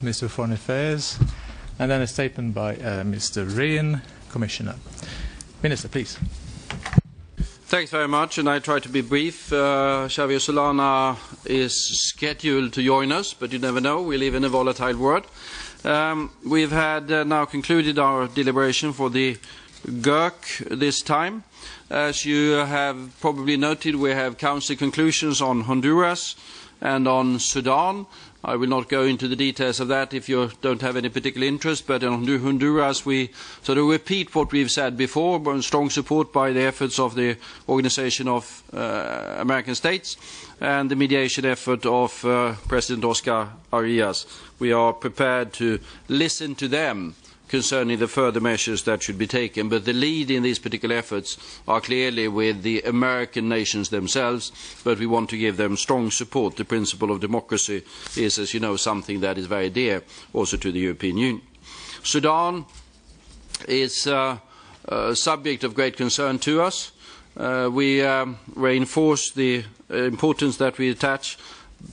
Minister of Foreign Affairs, and then a statement by Mr. Rehn, Commissioner. Minister, please. Thanks very much, and I try to be brief. Xavier Solana is scheduled to join us, but you never know. We live in a volatile world. We've had now concluded our deliberation for the GERC this time. As you have probably noted, we have Council conclusions on Honduras and on Sudan. I will not go into the details of that if you don't have any particular interest, but on Honduras we sort of repeat what we've said before, but strong support by the efforts of the Organisation of American States and the mediation effort of President Oscar Arias. We are prepared to listen to them concerning the further measures that should be taken, but the lead in these particular efforts are clearly with the American nations themselves, but we want to give them strong support. The principle of democracy is, as you know, something that is very dear also to the European Union. Sudan is a subject of great concern to us. We reinforce the importance that we attach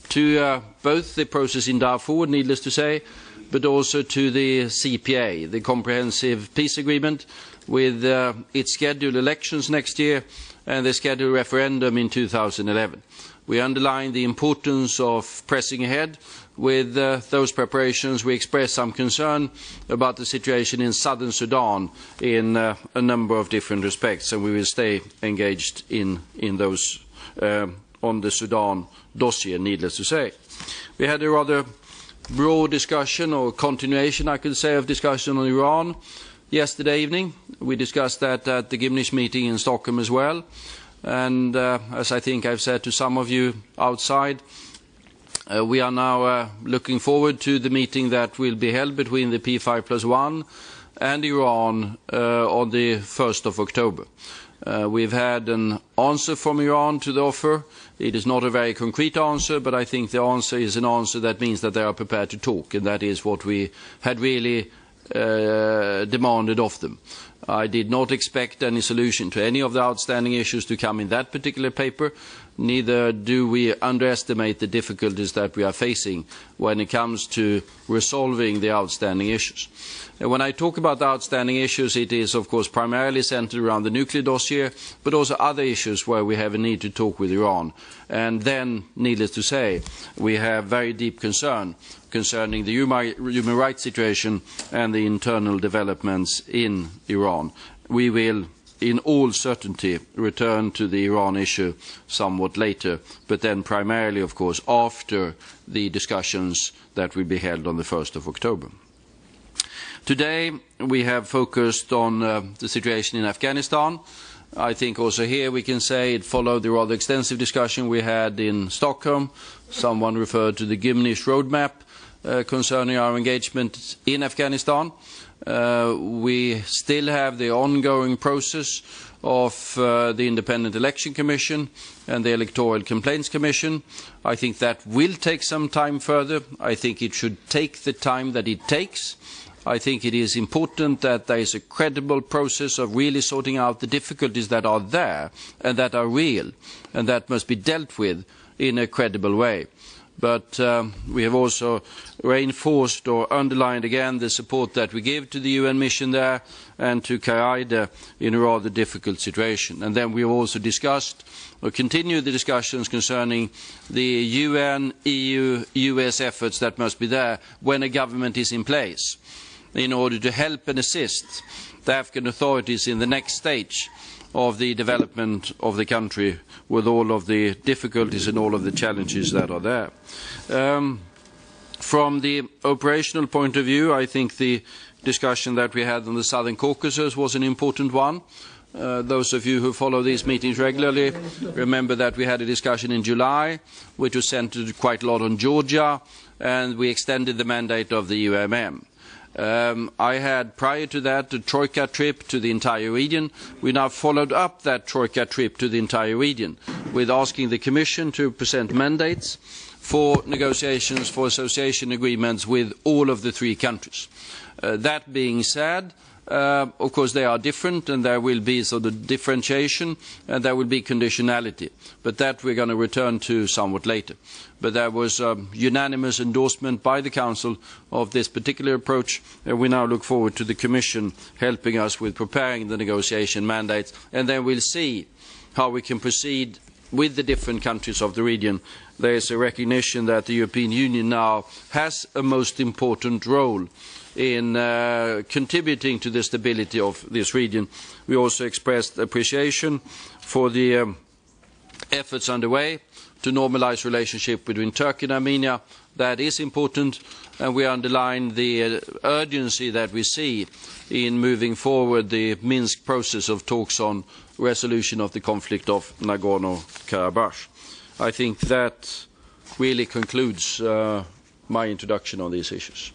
to both the process in Darfur, needless to say, but also to the CPA, the Comprehensive Peace Agreement, with its scheduled elections next year and the scheduled referendum in 2011. We underline the importance of pressing ahead with those preparations. We express some concern about the situation in southern Sudan in a number of different respects, and we will stay engaged in those on the Sudan dossier, needless to say. We had a rather broad discussion, or continuation, I could say, of discussion on Iran yesterday evening. We discussed that at the Gimnish meeting in Stockholm as well. And as I think I've said to some of you outside, we are now looking forward to the meeting that will be held between the P5+1 and Iran on the 1st of October. We've had an answer from Iran to the offer. It is not a very concrete answer, but I think the answer is an answer that means that they are prepared to talk, and that is what we had really demanded of them. I did not expect any solution to any of the outstanding issues to come in that particular paper. Neither do we underestimate the difficulties that we are facing when it comes to resolving the outstanding issues. And when I talk about the outstanding issues, it is, of course, primarily centered around the nuclear dossier, but also other issues where we have a need to talk with Iran. And then, needless to say, we have very deep concern concerning the human rights situation and the internal developments in Iran. We will, in all certainty, return to the Iran issue somewhat later, but then primarily, of course, after the discussions that will be held on the 1st of October. Today, we have focused on the situation in Afghanistan. I think also here we can say it followed the rather extensive discussion we had in Stockholm. Someone referred to the Gimnish roadmap concerning our engagement in Afghanistan. We still have the ongoing process of the Independent Election Commission and the Electoral Complaints Commission. I think that will take some time further. I think it should take the time that it takes. I think it is important that there is a credible process of really sorting out the difficulties that are there and that are real and that must be dealt with in a credible way. But we have also reinforced or underlined again the support that we give to the UN mission there and to Qaeda in a rather difficult situation. And then we have also discussed or continued the discussions concerning the UN, EU, US efforts that must be there when a government is in place, in order to help and assist the Afghan authorities in the next stage of the development of the country with all of the difficulties and all of the challenges that are there. From the operational point of view, I think the discussion that we had on the Southern Caucasus was an important one. Those of you who follow these meetings regularly remember that we had a discussion in July, which was centered quite a lot on Georgia, and we extended the mandate of the UMM. I had, prior to that, a Troika trip to the entire region. We now followed up that Troika trip to the entire region with asking the Commission to present mandates for negotiations for association agreements with all of the three countries. That being said, Of course, they are different, and there will be sort of differentiation, and there will be conditionality. But that we're going to return to somewhat later. But there was unanimous endorsement by the Council of this particular approach, and we now look forward to the Commission helping us with preparing the negotiation mandates, and then we'll see how we can proceed with the different countries of the region. There is a recognition that the European Union now has a most important role in contributing to the stability of this region. We also expressed appreciation for the efforts underway to normalise relationship between Turkey and Armenia. That is important, and we underline the urgency that we see in moving forward the Minsk process of talks on resolution of the conflict of Nagorno-Karabakh. I think that really concludes my introduction on these issues.